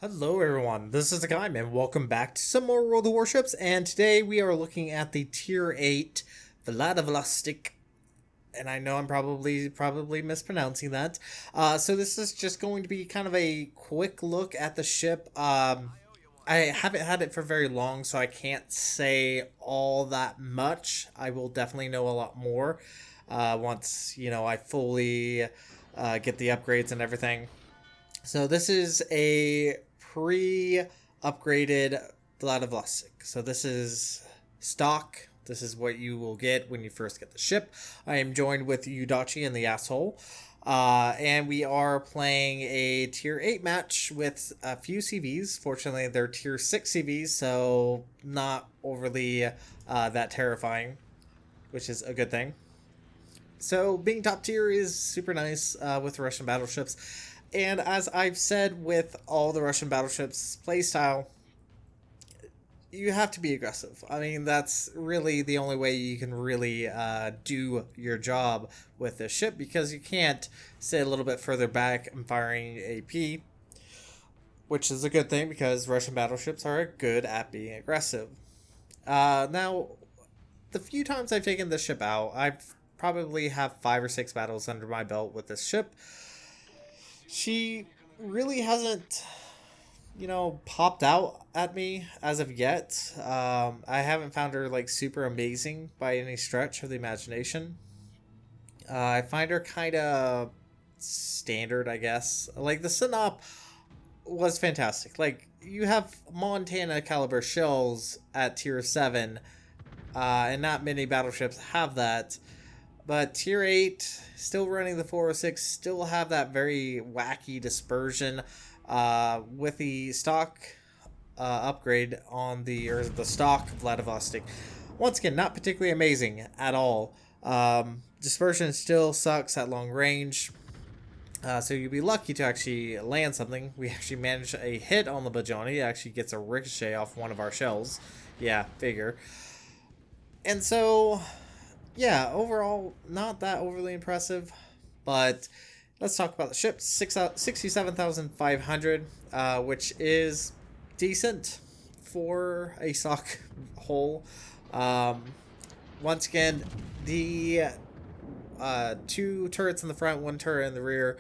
Hello everyone, this is Hakaym and welcome back to some more World of Warships, and today we are looking at the Tier 8 Vladivostok, and I know I'm probably mispronouncing that. So this is just going to be kind of a quick look at the ship. I haven't had it for very long, so I can't say all that much. I will definitely know a lot more once, I fully get the upgrades and everything. So this is a pre-upgraded Vladivostok. So this is stock. This is what you will get when you first get the ship. I am joined with Udachi and the asshole. And we are playing a tier 8 match with a few CVs. Fortunately, they're tier 6 CVs, so not overly that terrifying, which is a good thing. So being top tier is super nice with Russian battleships. And as I've said with all the Russian battleships playstyle, you have to be aggressive. I mean, that's really the only way you can really do your job with this ship, because you can't sit a little bit further back and firing AP, which is a good thing because Russian battleships are good at being aggressive. Now, the few times I've taken this ship out, I've probably have 5 or 6 battles under my belt with this ship. She really hasn't, popped out at me as of yet. I haven't found her like super amazing by any stretch of the imagination. I find her kind of standard, I guess. Like the Sinop was fantastic. Like you have Montana caliber shells at tier 7, and not many battleships have that. But tier 8, still running the 406, still have that very wacky dispersion with the stock upgrade on the stock Vladivostok. Once again, not particularly amazing at all. Dispersion still sucks at long range. So you'd be lucky to actually land something. We actually managed a hit on the Bajani. It actually gets a ricochet off one of our shells. Yeah, figure. And so, yeah, overall, not that overly impressive, but let's talk about the ship. 67,500, which is decent for a stock hull. Once again, the 2 turrets in the front, 1 turret in the rear,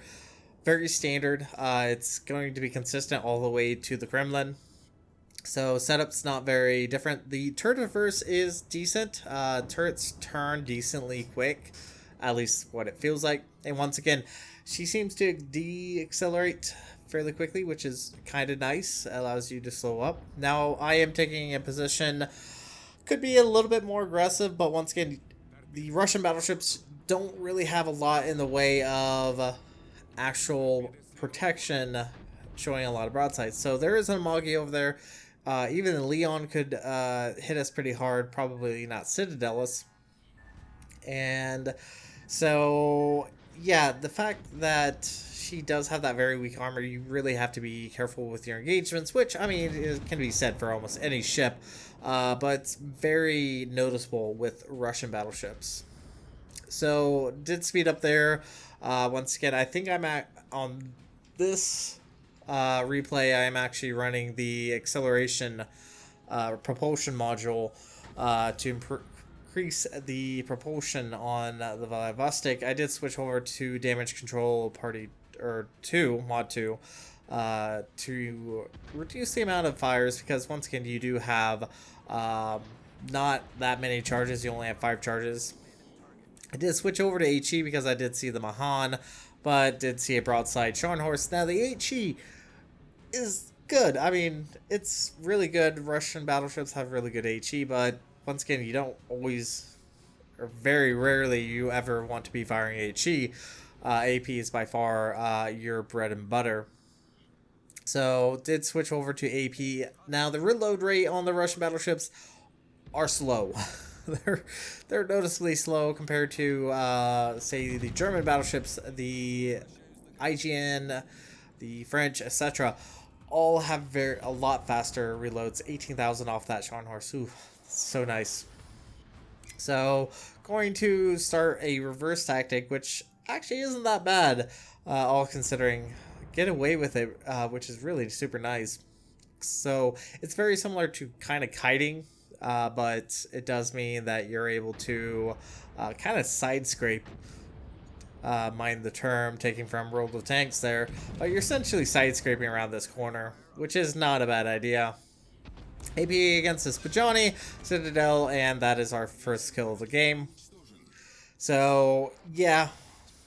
very standard. It's going to be consistent all the way to the Kremlin. So setup's not very different. The turret reverse is decent. Turrets turn decently quick, at least what it feels like. And once again, she seems to de-accelerate fairly quickly, which is kind of nice. It allows you to slow up. Now I am taking a position, could be a little bit more aggressive, but once again, the Russian battleships don't really have a lot in the way of actual protection, showing a lot of broadsides. So there is an Amagi over there. Even Leon could hit us pretty hard, probably not Citadelis. And so, yeah, the fact that she does have that very weak armor, you really have to be careful with your engagements, which, I mean, it can be said for almost any ship, but it's very noticeable with Russian battleships. So, did speed up there. Once again, I think I'm on this replay, I am actually running the acceleration propulsion module to increase the propulsion on the Vladivostok. I did switch over to damage control party or 2 mod 2 to reduce the amount of fires, because once again you do have not that many charges. You only have 5 charges. I did switch over to HE because I did see the Mahan, but did see a broadside Scharnhorst. Now the HE is good. I mean, it's really good. Russian battleships have really good HE, but once again, you don't always, or very rarely, you ever want to be firing HE. AP is by far your bread and butter. So, did switch over to AP. Now, the reload rate on the Russian battleships are slow. they're noticeably slow compared to, say, the German battleships, the IGN, the French, etc. All have a lot faster reloads. 18,000 off that Scharnhorst. Ooh, so nice. So, going to start a reverse tactic, which actually isn't that bad, all considering. get away with it, which is really super nice. So it's very similar to kind of kiting, but it does mean that you're able to kind of side scrape, mind the term, taking from World of Tanks there, but you're essentially side scraping around this corner, which is not a bad idea. AP against this Pajani, Citadel, and that is our first kill of the game. So, yeah,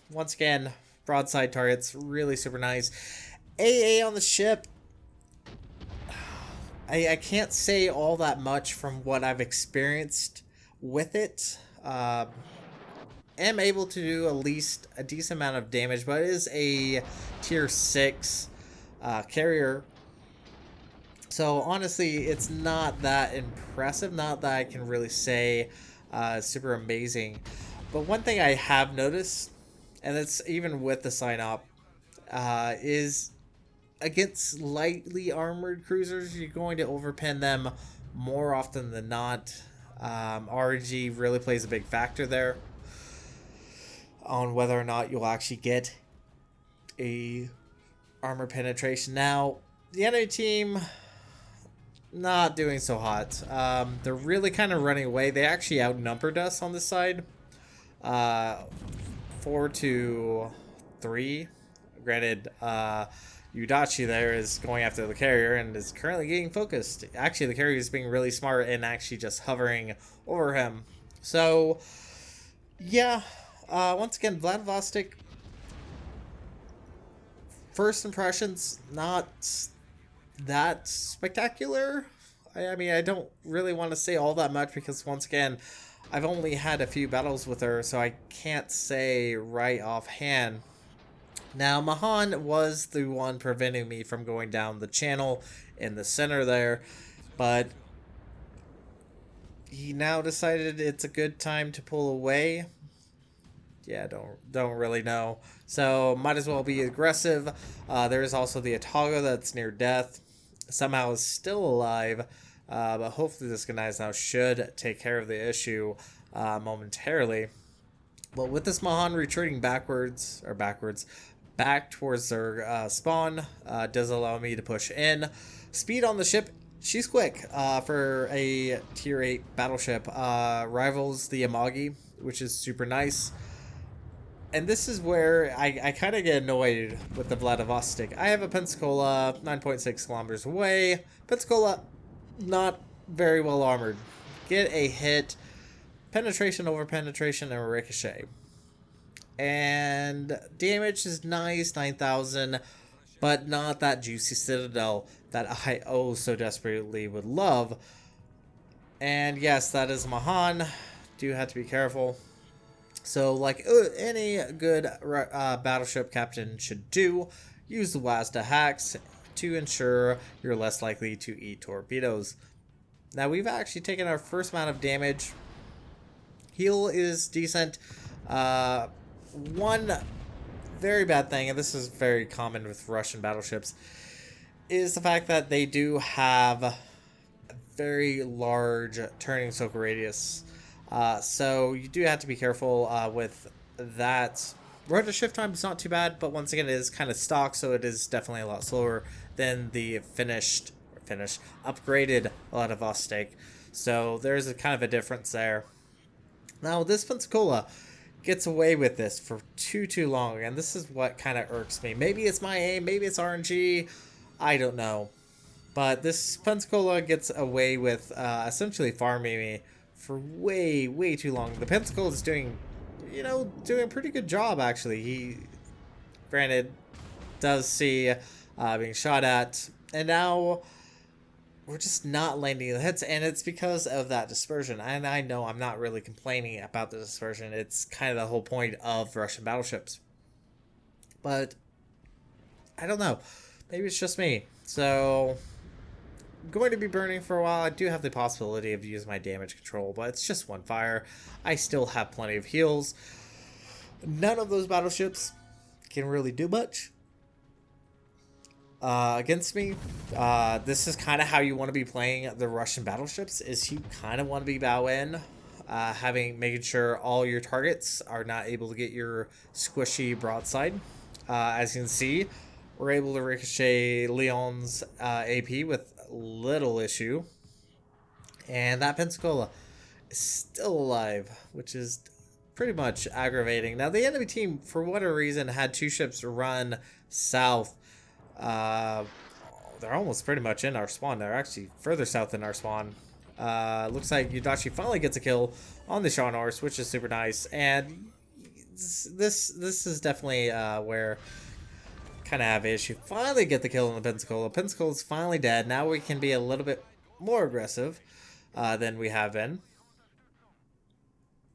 once again, broadside targets, really super nice. AA on the ship, I can't say all that much from what I've experienced with it. Am able to do at least a decent amount of damage, but it is a tier 6 carrier. So honestly, it's not that impressive, not that I can really say super amazing. But one thing I have noticed, and it's even with the sign up, is against lightly armored cruisers, you're going to overpin them more often than not. RG really plays a big factor there on whether or not you'll actually get a armor penetration. Now, the enemy team, not doing so hot. They're really kind of running away. They actually outnumbered us on this side. 4-3. Granted, Udachi there is going after the carrier and is currently getting focused. Actually, the carrier is being really smart and actually just hovering over him. So, yeah. Once again, Vladivostok, first impressions, not that spectacular. I mean, I don't really want to say all that much because, once again, I've only had a few battles with her, so I can't say right offhand. Now, Mahan was the one preventing me from going down the channel in the center there, but he now decided it's a good time to pull away. Yeah, don't really know. So might as well be aggressive. There is also the Atago that's near death. Somehow is still alive, but hopefully this Ghanai's now should take care of the issue momentarily. But with this Mahan retreating back towards their spawn, does allow me to push in. Speed on the ship, she's quick for a tier 8 battleship. Rivals the Amagi, which is super nice. And this is where I kind of get annoyed with the Vladivostok. I have a Pensacola 9.6 kilometers away. Pensacola, not very well armored. Get a hit, penetration over penetration, and a ricochet. And damage is nice, 9,000, but not that juicy Citadel that I so desperately would love. And yes, that is Mahan. Do have to be careful. So, like any good battleship captain should do, use the WASDA hacks to ensure you're less likely to eat torpedoes. Now, we've actually taken our first amount of damage. Heal is decent. One very bad thing, and this is very common with Russian battleships, is the fact that they do have a very large turning circle radius. So you do have to be careful with that. Rotor shift time is not too bad, but once again, it is kind of stock, so it is definitely a lot slower than the upgraded Vladivostok. So there's a kind of a difference there. Now, this Pensacola gets away with this for too long, and this is what kind of irks me. Maybe it's my aim, maybe it's RNG, I don't know. But this Pensacola gets away with essentially farming me for way too long. The Pensacola is doing a pretty good job, actually. He, granted, does see being shot at, and now we're just not landing the hits, and it's because of that dispersion. And I know I'm not really complaining about the dispersion. It's kind of the whole point of Russian battleships. But I don't know. Maybe it's just me. So I'm going to be burning for a while. I do have the possibility of using my damage control, but it's just one fire. I still have plenty of heals. None of those battleships can really do much against me. This is kind of how you want to be playing the Russian battleships, is you kind of want to be bow in, making sure all your targets are not able to get your squishy broadside. As you can see, We're able to ricochet Leon's AP with little issue. And that Pensacola is still alive, which is pretty much aggravating. Now, the enemy team, for whatever reason, had 2 ships run south. They're almost pretty much in our spawn. They're actually further south than our spawn. Looks like Yudachi finally gets a kill on the Sean Horse, which is super nice. And this is definitely where kind of have an issue. Finally get the kill on the Pensacola. Pensacola's finally dead. Now we can be a little bit more aggressive than we have been.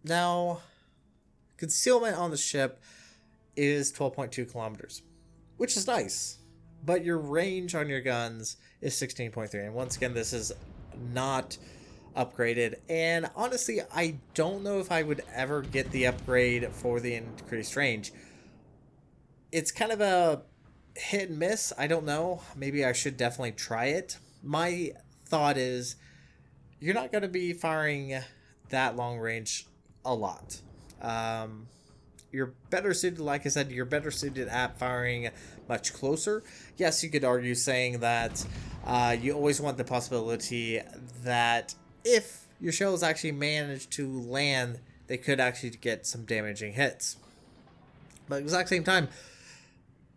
Now, concealment on the ship is 12.2 kilometers, which is nice. But your range on your guns is 16.3. And once again, this is not upgraded. And honestly, I don't know if I would ever get the upgrade for the increased range. It's kind of a hit and miss. I don't know. Maybe I should definitely try it. My thought is you're not going to be firing that long range a lot. You're better suited, like I said, you're better suited at firing much closer. Yes, you could argue saying that you always want the possibility that if your shells actually manage to land, they could actually get some damaging hits. But at the exact same time,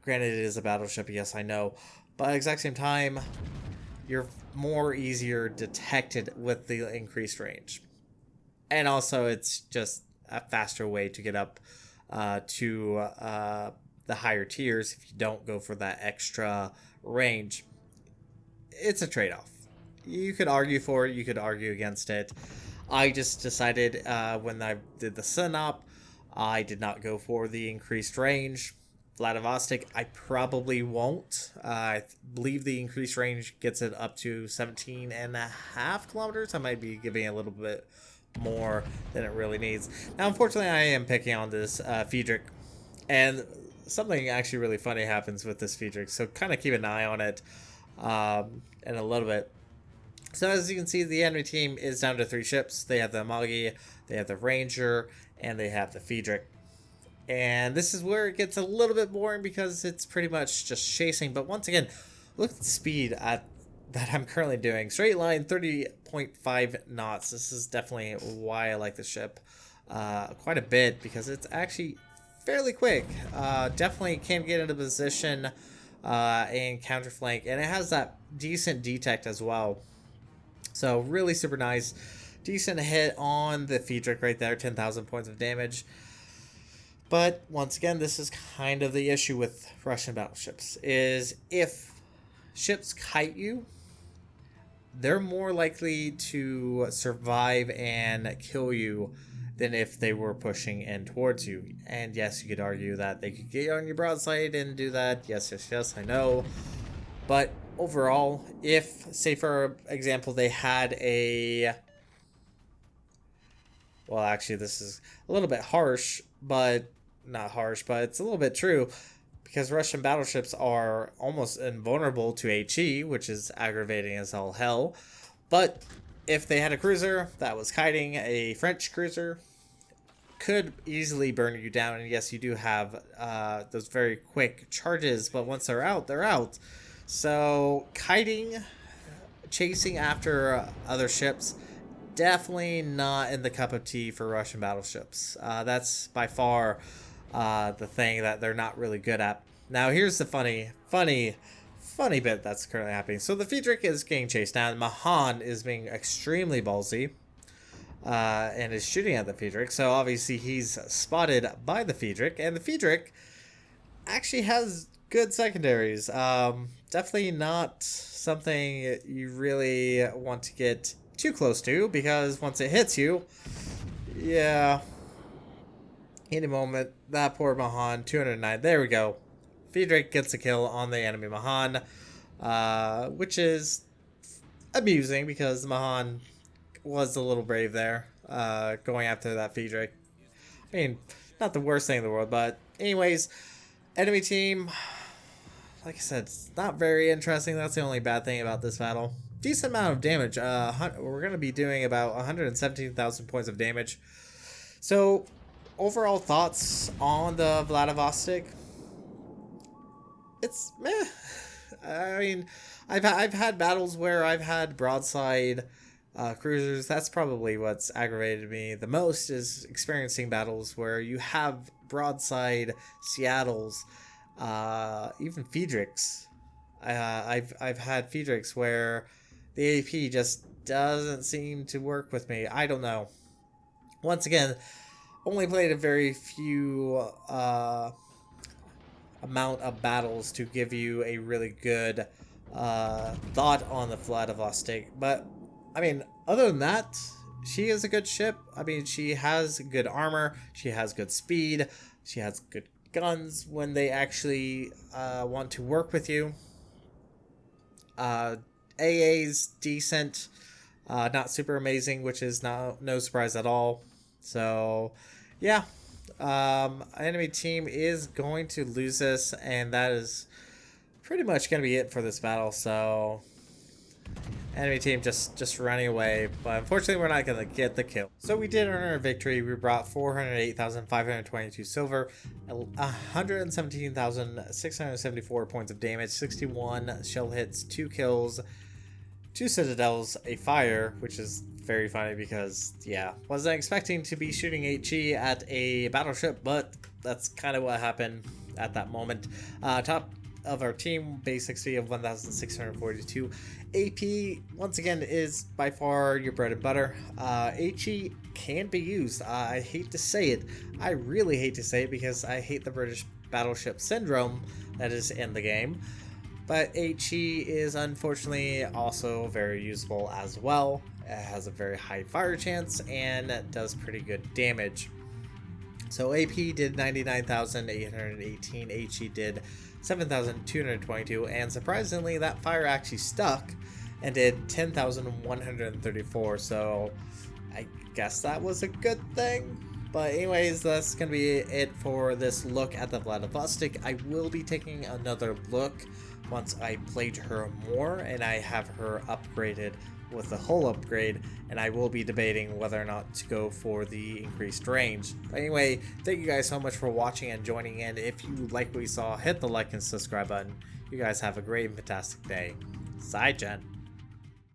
granted it is a battleship, yes, I know, but at the exact same time, you're more easier detected with the increased range. And also, it's just a faster way to get up to the higher tiers if you don't go for that extra range. It's a trade-off. You could argue for it, you could argue against it. I just decided when I did the Synop, I did not go for the increased range. Vladivostok, I probably won't. I believe the increased range gets it up to 17.5 kilometers. I might be giving a little bit more than it really needs. Now, unfortunately, I am picking on this Friedrich, and something actually really funny happens with this Friedrich, so kind of keep an eye on it in a little bit. So as you can see, the enemy team is down to 3 ships. They have the Amagi, they have the Ranger, and they have the Friedrich. And this is where it gets a little bit boring because it's pretty much just chasing. But once again, look at the speed that I'm currently doing. Straight line, 30.5 knots. This is definitely why I like the ship quite a bit, because it's actually fairly quick. Definitely can get into position and counterflank. And it has that decent detect as well. So really super nice. Decent hit on the Friedrich right there. 10,000 points of damage. But once again, this is kind of the issue with Russian battleships, is if ships kite you, they're more likely to survive and kill you than if they were pushing in towards you. And yes, you could argue that they could get on your broadside and do that. Yes, I know. But overall, if, say for example, they had a... Well, actually, this is a little bit harsh, but... Not harsh, but it's a little bit true, because Russian battleships are almost invulnerable to HE, which is aggravating as all hell. But if they had a cruiser that was kiting, a French cruiser could easily burn you down. And yes, you do have those very quick charges, but once they're out, they're out. So kiting, chasing after other ships, definitely not in the cup of tea for Russian battleships. That's by far the thing that they're not really good at. Now, here's the funny bit that's currently happening. So the Friedrich is getting chased down. Mahan is being extremely ballsy and is shooting at the Friedrich. So obviously he's spotted by the Friedrich, and the Friedrich actually has good secondaries. Definitely not something you really want to get too close to, because once it hits you, yeah, any moment. That poor Mahan, 209. There we go. Friedrich gets a kill on the enemy Mahan, which is amusing because Mahan was a little brave there, going after that Friedrich. I mean, not the worst thing in the world, but anyways, enemy team, like I said, it's not very interesting. That's the only bad thing about this battle. Decent amount of damage. We're going to be doing about 117,000 points of damage. So, overall thoughts on the Vladivostok? it's meh. I mean, I've had battles where I've had broadside cruisers. That's probably what's aggravated me the most, is experiencing battles where you have broadside Seattles, even Friedrichs. I've had Friedrichs where the AP just doesn't seem to work with me. I don't know. Once again, only played a very few amount of battles to give you a really good thought on the Vladivostok. But I mean, other than that, she is a good ship. I mean, she has good armor, she has good speed, she has good guns when they actually want to work with you. AA's decent, not super amazing, which is no surprise at all. So yeah, enemy team is going to lose this, and that is pretty much going to be it for this battle. So enemy team just running away, but unfortunately we're not going to get the kill. So we did earn our victory. We brought 408,522 silver, 117,674 points of damage, 61 shell hits, 2 kills, 2 citadels, a fire, which is very funny because, yeah, wasn't expecting to be shooting HE at a battleship, but that's kind of what happened at that moment. Top of our team, base XP of 1,642. AP, once again, is by far your bread and butter. HE can be used. I hate to say it. I really hate to say it because I hate the British battleship syndrome that is in the game. But HE is unfortunately also very usable as well. It has a very high fire chance and does pretty good damage. So AP did 99,818, HE did 7,222, and surprisingly that fire actually stuck and did 10,134, so I guess that was a good thing. But anyways, that's going to be it for this look at the Vladivostok. I will be taking another look once I played her more and I have her upgraded with the hull upgrade, and I will be debating whether or not to go for the increased range. But anyway, thank you guys so much for watching and joining in. If you like what you saw, hit the like and subscribe button. You guys have a great and fantastic day. Side Gen.